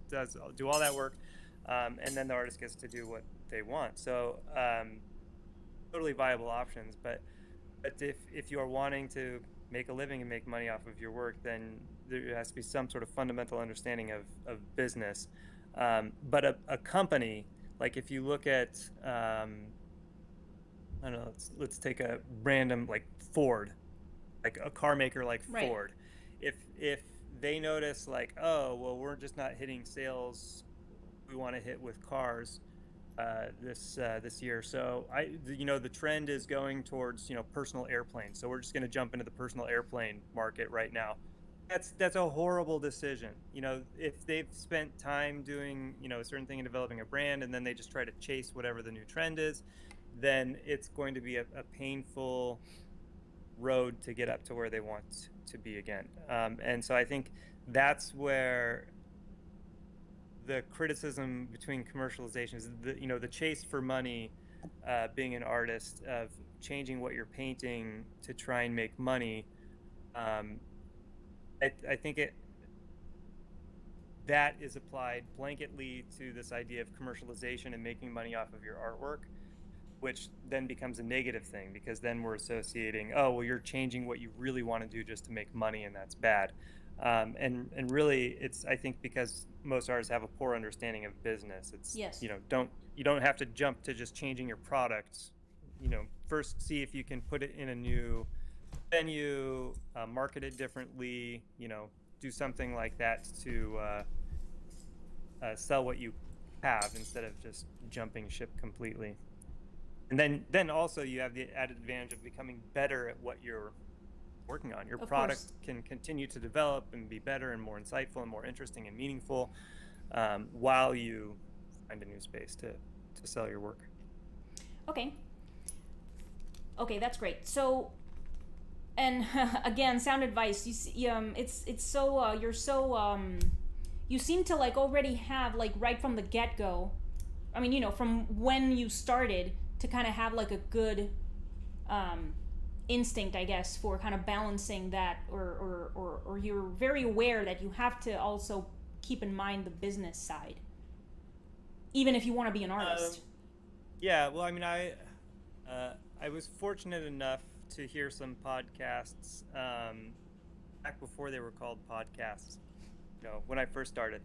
S2: Does do all that work, and then the artist gets to do what they want. So totally viable options. But if you are wanting to make a living and make money off of your work, then there has to be some sort of fundamental understanding of business. But a company, like if you look at I don't know, let's take a random, like Ford, like a car maker like
S1: Right.
S2: Ford. If they notice, like, oh well, we're just not hitting sales we want to hit with cars this year. So the trend is going towards personal airplanes. So we're just going to jump into the personal airplane market right now. That's a horrible decision. If they've spent time doing a certain thing and developing a brand, and then they just try to chase whatever the new trend is, then it's going to be a painful road to get up to where they want to be again. And so I think that's where the criticism between commercialization is the chase for money, being an artist, of changing what you're painting to try and make money. I think that is applied blanketly to this idea of commercialization and making money off of your artwork, which then becomes a negative thing, because then we're associating, oh well, you're changing what you really want to do just to make money, and that's bad. And really, it's, I think, because most artists have a poor understanding of business. It's
S1: Yes.
S2: You don't have to jump to just changing your product. First see if you can put it in a new venue, market it differently. Do something like that to sell what you have, instead of just jumping ship completely. And then also you have the added advantage of becoming better at what you're working on. Your
S1: Of
S2: product
S1: course.
S2: can continue to develop and be better and more insightful and more interesting and meaningful, while you find a new space to sell your work.
S1: Okay. Okay, that's great. So, and again, sound advice. It's so you're so you seem to like already have, like, right from the get go. I mean, from when you started, to kind of have like a good instinct, I guess, for kind of balancing that, or you're very aware that you have to also keep in mind the business side, even if you want to be an artist.
S2: Yeah, well, I mean, I was fortunate enough to hear some podcasts back before they were called podcasts, when I first started.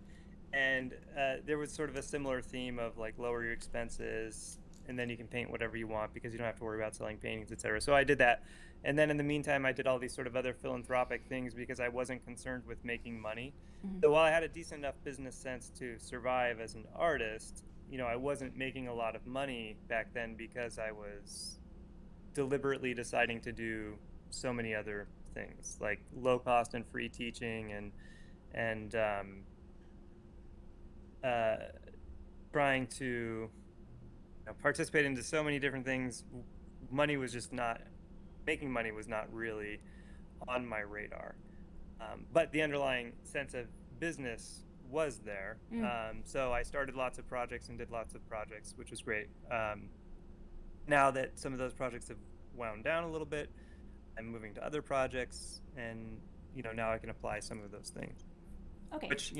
S2: And there was sort of a similar theme of, like, lower your expenses, and then you can paint whatever you want because you don't have to worry about selling paintings, etc. So I did that. And then in the meantime, I did all these sort of other philanthropic things because I wasn't concerned with making money.
S1: Mm-hmm.
S2: So while I had a decent enough business sense to survive as an artist, I wasn't making a lot of money back then, because I was deliberately deciding to do so many other things, like low cost and free teaching, and trying to participate into so many different things. Making money was not really on my radar. But the underlying sense of business was there. So I started lots of projects and did lots of projects, which was great. Now that some of those projects have wound down a little bit, I'm moving to other projects, and now I can apply some of those things.
S1: Okay.
S2: Which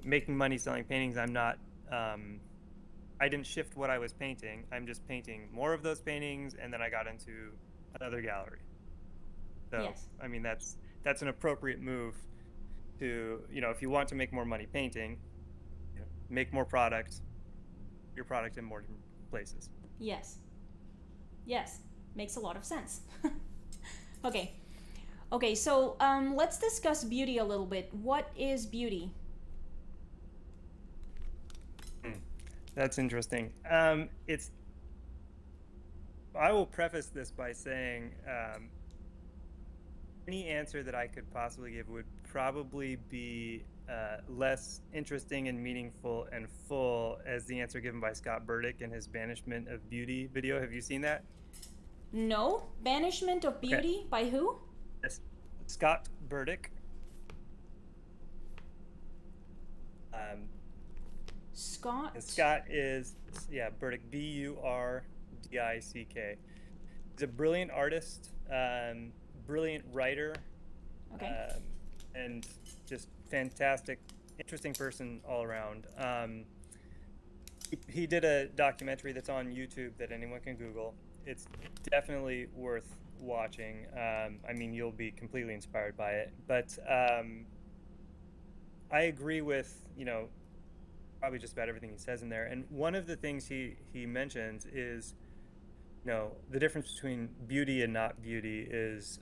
S2: making money selling paintings, I'm not. I didn't shift what I was painting. I'm just painting more of those paintings, and then I got into another gallery. So
S1: Yes.
S2: I mean, that's an appropriate move to, if you want to make more money painting, make more product, your product in more different places.
S1: Yes. Yes. Makes a lot of sense. Okay. Okay, so let's discuss beauty a little bit. What is beauty?
S2: That's interesting. I will preface this by saying, any answer that I could possibly give would probably be less interesting and meaningful and full as the answer given by Scott Burdick in his Banishment of Beauty video. Have you seen that?
S1: No? Banishment of Beauty? By who?
S2: Yes. Scott Burdick. Um, and
S1: Scott.
S2: Scott is, yeah, Burdick, Burdick. He's a brilliant artist, brilliant writer,
S1: Okay.
S2: um, and just fantastic, interesting person all around. He did a documentary that's on YouTube that anyone can Google. It's definitely worth watching. I mean, you'll be completely inspired by it. But I agree with, probably just about everything he says in there. And one of the things he mentions is, the difference between beauty and not beauty is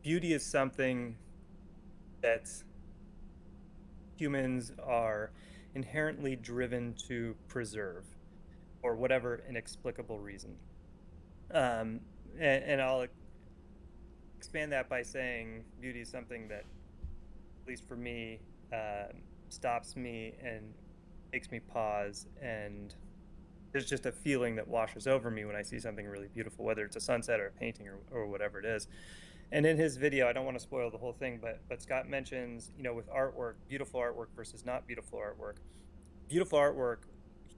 S2: beauty is something that humans are inherently driven to preserve for whatever inexplicable reason. Um, and I'll expand that by saying beauty is something that, at least for me, stops me and makes me pause. And there's just a feeling that washes over me when I see something really beautiful, whether it's a sunset or a painting or whatever it is. And in his video, I don't want to spoil the whole thing, but Scott mentions, with artwork, beautiful artwork versus not beautiful artwork. Beautiful artwork,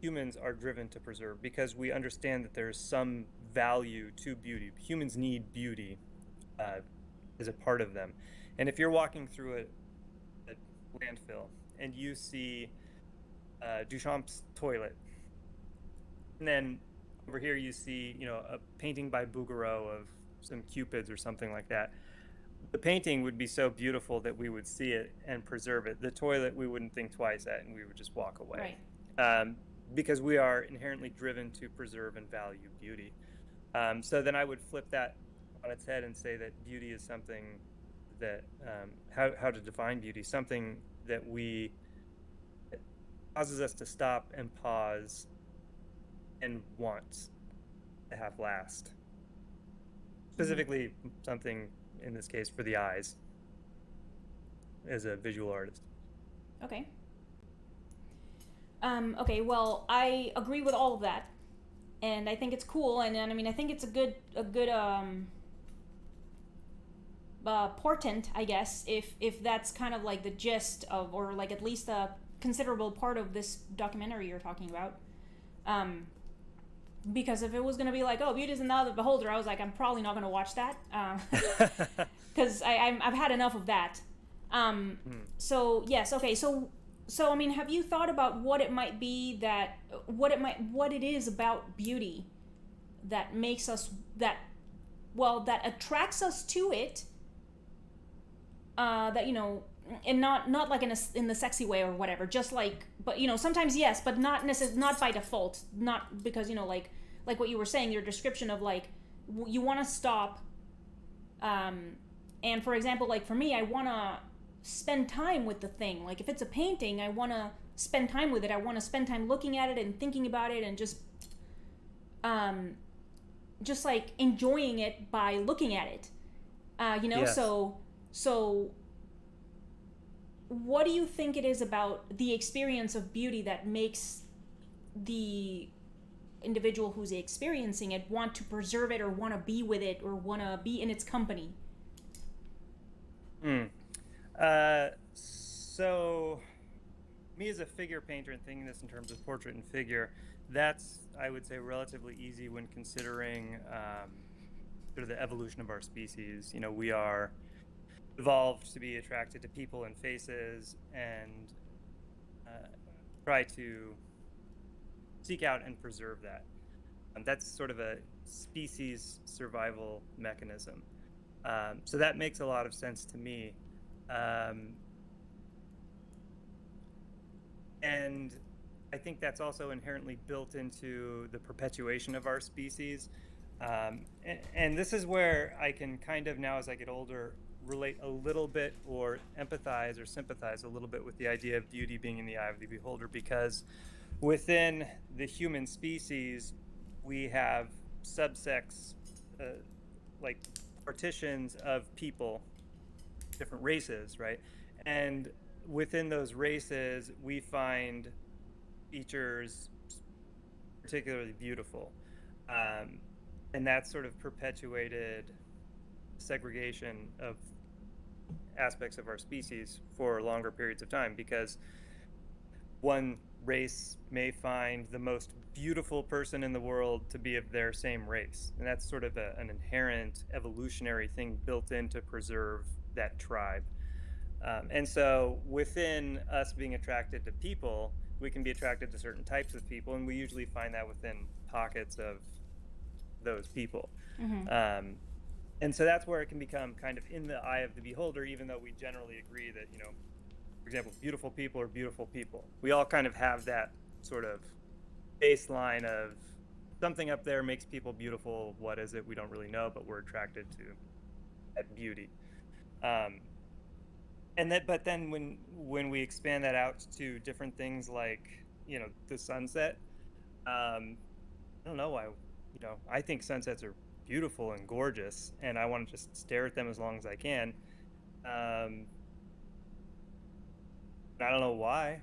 S2: humans are driven to preserve because we understand that there's some value to beauty. Humans need beauty uh, as a part of them. And if you're walking through a landfill and you see Duchamp's toilet, and then over here you see, a painting by Bouguereau of some cupids or something like that. The painting would be so beautiful that we would see it and preserve it. The toilet we wouldn't think twice at, and we would just walk away.
S1: Right.
S2: Because we are inherently driven to preserve and value beauty. So then I would flip that on its head and say that beauty is something that, how to define beauty, something that causes us to stop and pause and want to have last. Specifically, something in this case for the eyes as a visual artist.
S1: Okay. Okay. Well, I agree with all of that, and I think it's cool, and I mean, I think it's a good portent, I guess, if that's kind of like the gist of, or like at least a considerable part of this documentary you're talking about. Because if it was going to be like, oh, beauty is in the eye of the beholder, I was like, I'm probably not going to watch that, because I've had enough of that. So yes, okay. So I mean, have you thought about what it might be that what it is about beauty that makes us that attracts us to it? That and not like in the sexy way or whatever, just like, but sometimes yes, but not by default, not because like what you were saying, your description of like you want to stop, and for example, like for me, I want to spend time with the thing. Like if it's a painting, I want to spend time with it. I want to spend time looking at it and thinking about it and just like enjoying it by looking at it.
S2: Yes.
S1: So what do you think it is about the experience of beauty that makes the individual who's experiencing it want to preserve it or want to be with it or want to be in its company?
S2: So me as a figure painter and thinking this in terms of portrait and figure, that's, I would say, relatively easy when considering sort of the evolution of our species. We are evolved to be attracted to people and faces and try to seek out and preserve that. That's sort of a species survival mechanism. So that makes a lot of sense to me. And I think that's also inherently built into the perpetuation of our species. And this is where I can kind of now, as I get older, relate a little bit or empathize or sympathize a little bit with the idea of beauty being in the eye of the beholder, because within the human species, we have subsects, like partitions of people, different races, right? And within those races, we find features particularly beautiful. and that sort of perpetuated segregation of aspects of our species for longer periods of time, because one race may find the most beautiful person in the world to be of their same race, and that's sort of an inherent evolutionary thing built in to preserve that tribe. And so within us being attracted to people, we can be attracted to certain types of people, and we usually find that within pockets of those people.
S1: Mm-hmm.
S2: And so that's where it can become kind of in the eye of the beholder, even though we generally agree that, for example, beautiful people are beautiful people. We all kind of have that sort of baseline of something up there makes people beautiful. What is it? We don't really know, but we're attracted to that beauty. But then when we expand that out to different things like, the sunset, I don't know why, I think sunsets are beautiful and gorgeous, and I want to just stare at them as long as I can. I don't know why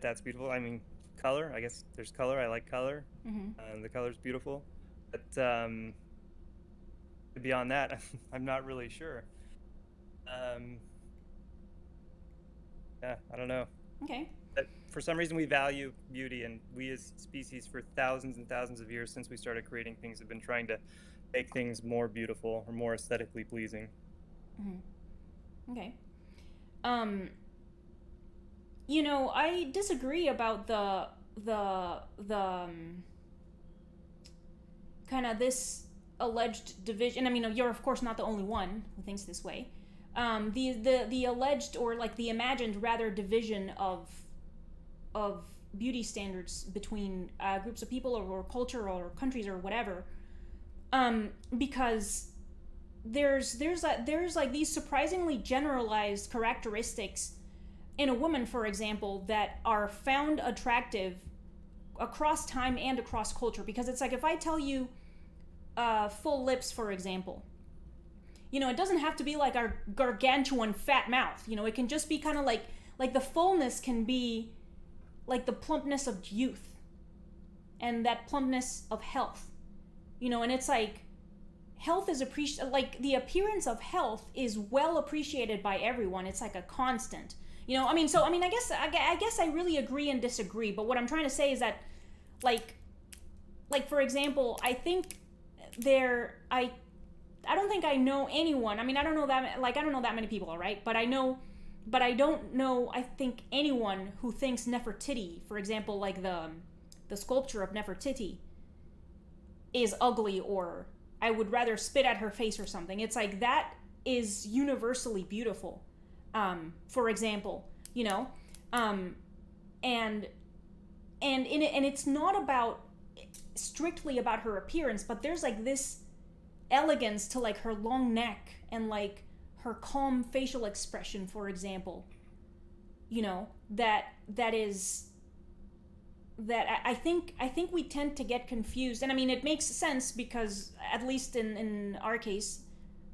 S2: that's beautiful. I mean, color, I guess there's color. I like color.
S1: Mm-hmm.
S2: The color's beautiful. But beyond that, I'm not really sure. Yeah, I don't know.
S1: Okay.
S2: But for some reason, we value beauty, and we as species, for thousands and thousands of years since we started creating things, have been trying to make things more beautiful or more aesthetically pleasing.
S1: Mm-hmm. Okay. I disagree about the kind of this alleged division. I mean, you're of course not the only one who thinks this way. The alleged, or like the imagined rather, division of beauty standards between groups of people, or culture, or countries, or whatever, because there's like these surprisingly generalized characteristics in a woman, for example, that are found attractive across time and across culture. Because it's like, if I tell you full lips, for example, it doesn't have to be like our gargantuan fat mouth. It can just be kind of like the fullness can be like the plumpness of youth and that plumpness of health. And it's like, health is like the appearance of health is well appreciated by everyone. It's like a constant. I guess I really agree and disagree, but what I'm trying to say is that like for example, I think I don't think I know anyone. I mean, I don't know that many people, all right? But I don't know, I think, anyone who thinks Nefertiti, for example, like the sculpture of Nefertiti, is ugly, or I would rather spit at her face or something. It's like, that is universally beautiful. For example, and it's not about strictly about her appearance, but there's like this elegance to like her long neck and like her calm facial expression, for example, that I think we tend to get confused. And I mean, it makes sense because, at least in our case,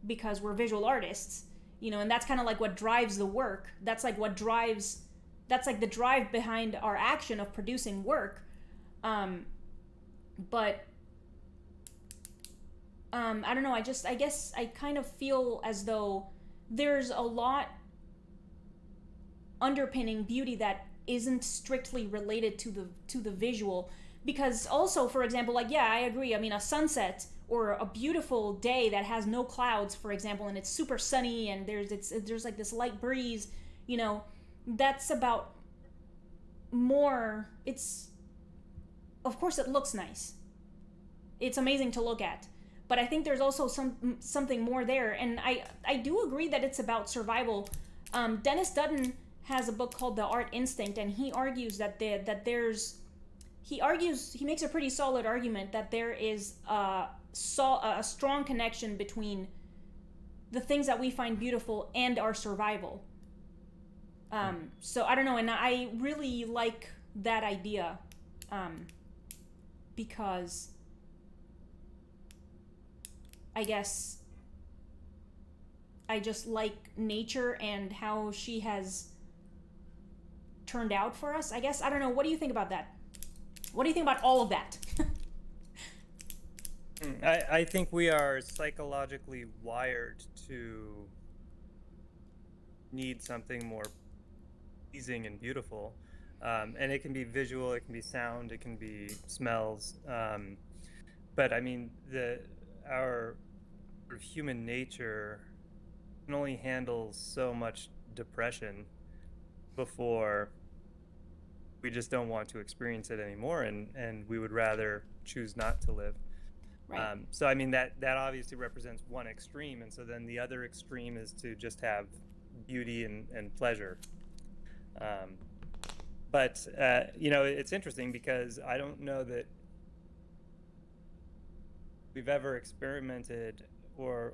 S1: because we're visual artists, and that's kind of like what drives the work. That's like the drive behind our action of producing work. But I don't know, I guess I kind of feel as though there's a lot underpinning beauty that isn't strictly related to the visual. Because also, for example, like, yeah, I agree. I mean, a sunset or a beautiful day that has no clouds, for example, and it's super sunny and there's like this light breeze, that's about more. Of course it looks nice. It's amazing to look at. But I think there's also something more there, and I do agree that it's about survival. Dennis Dutton has a book called The Art Instinct, and he argues he makes a pretty solid argument that there is a strong connection between the things that we find beautiful and our survival. So I don't know, and I really like that idea, because I guess I just like nature and how she has turned out for us, I guess. I don't know. What do you think about that? What do you think about all of that?
S2: I think we are psychologically wired to need something more pleasing and beautiful. And it can be visual, it can be sound, it can be smells. But I mean, our sort of human nature can only handle so much depression before we just don't want to experience it anymore, and we would rather choose not to live.
S1: Right.
S2: So I mean that obviously represents one extreme, and so then the other extreme is to just have beauty and pleasure. Um, but it's interesting because I don't know that we've ever experimented or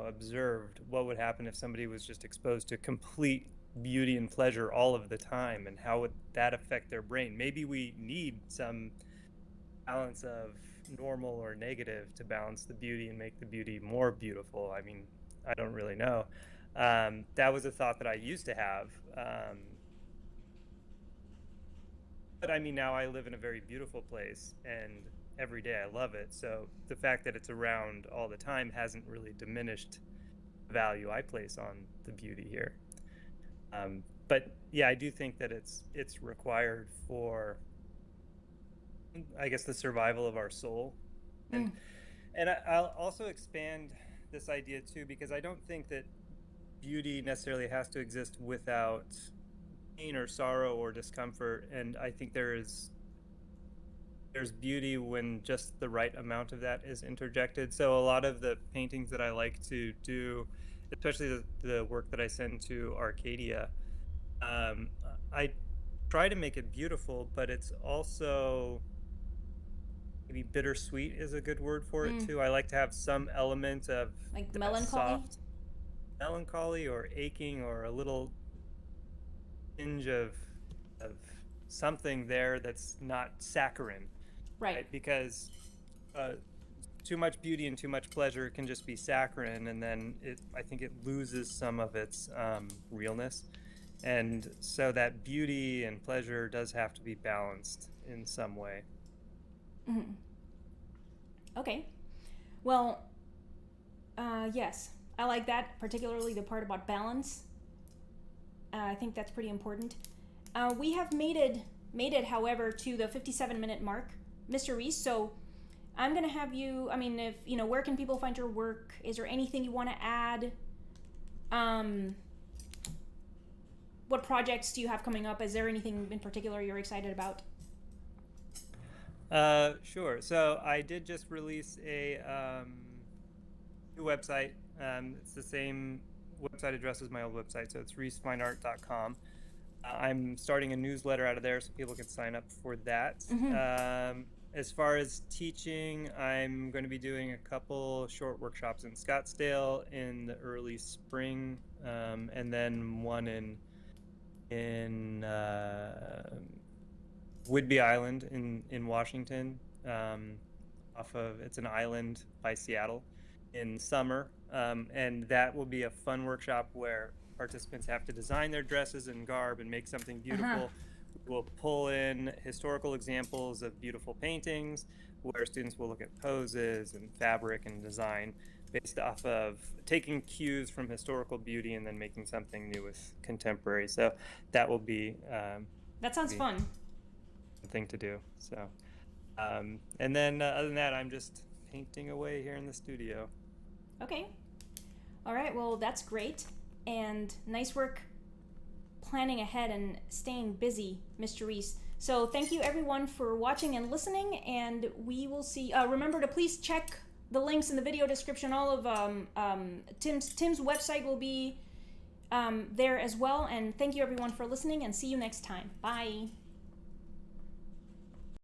S2: observed what would happen if somebody was just exposed to complete beauty and pleasure all of the time, and how would that affect their brain. Maybe we need some balance of normal or negative to balance the beauty and make the beauty more beautiful. I mean, I don't really know. That was a thought that I used to have. But I mean, now I live in a very beautiful place, and every day I love it. So the fact that it's around all the time hasn't really diminished the value I place on the beauty here. But yeah, I do think that it's required for, I guess, the survival of our soul. And I'll also expand this idea too, because I don't think that beauty necessarily has to exist without pain or sorrow or discomfort. And I think there's beauty when just the right amount of that is interjected. So a lot of the paintings that I like to do, especially the work that I send to Arcadia, I try to make it beautiful, but it's also maybe bittersweet is a good word for it too. I like to have some element of
S1: Like
S2: that
S1: melancholy?
S2: soft melancholy or aching, or a little tinge of something there that's not saccharine,
S1: Right.
S2: Because too much beauty and too much pleasure can just be saccharine, and then I think it loses some of its realness. And so that beauty and pleasure does have to be balanced in some way.
S1: Okay. Well, yes, I like that, particularly the part about balance. I think that's pretty important. We have made it, however, to the 57-minute mark, Mr. Rees. So I'm gonna have you. I mean, if where can people find your work? Is there anything you want to add? What projects do you have coming up? Is there anything in particular you're excited about?
S2: Sure. So I did just release a new website. It's the same website address as my old website, so it's reesfineart.com. I'm starting a newsletter out of there, so people can sign up for that. As far as teaching, I'm going to be doing a couple short workshops in Scottsdale in the early spring, and then one in Whidbey Island in Washington. It's an island by Seattle in summer, and that will be a fun workshop where participants have to design their dresses and garb and make something beautiful. We'll pull in historical examples of beautiful paintings, where students will look at poses and fabric and design based off of taking cues from historical beauty and then making something new with contemporary. So that will be
S1: That sounds fun.
S2: a thing to do. So and then other than that, I'm just painting away here in the studio.
S1: Okay. All right. Well, that's great, and nice work planning ahead and staying busy, Mr. Rees. So thank you everyone for watching and listening, and we will see. Remember to please check the links in the video description. All of Tim's website will be there as well. And thank you everyone for listening, and see you next time. Bye.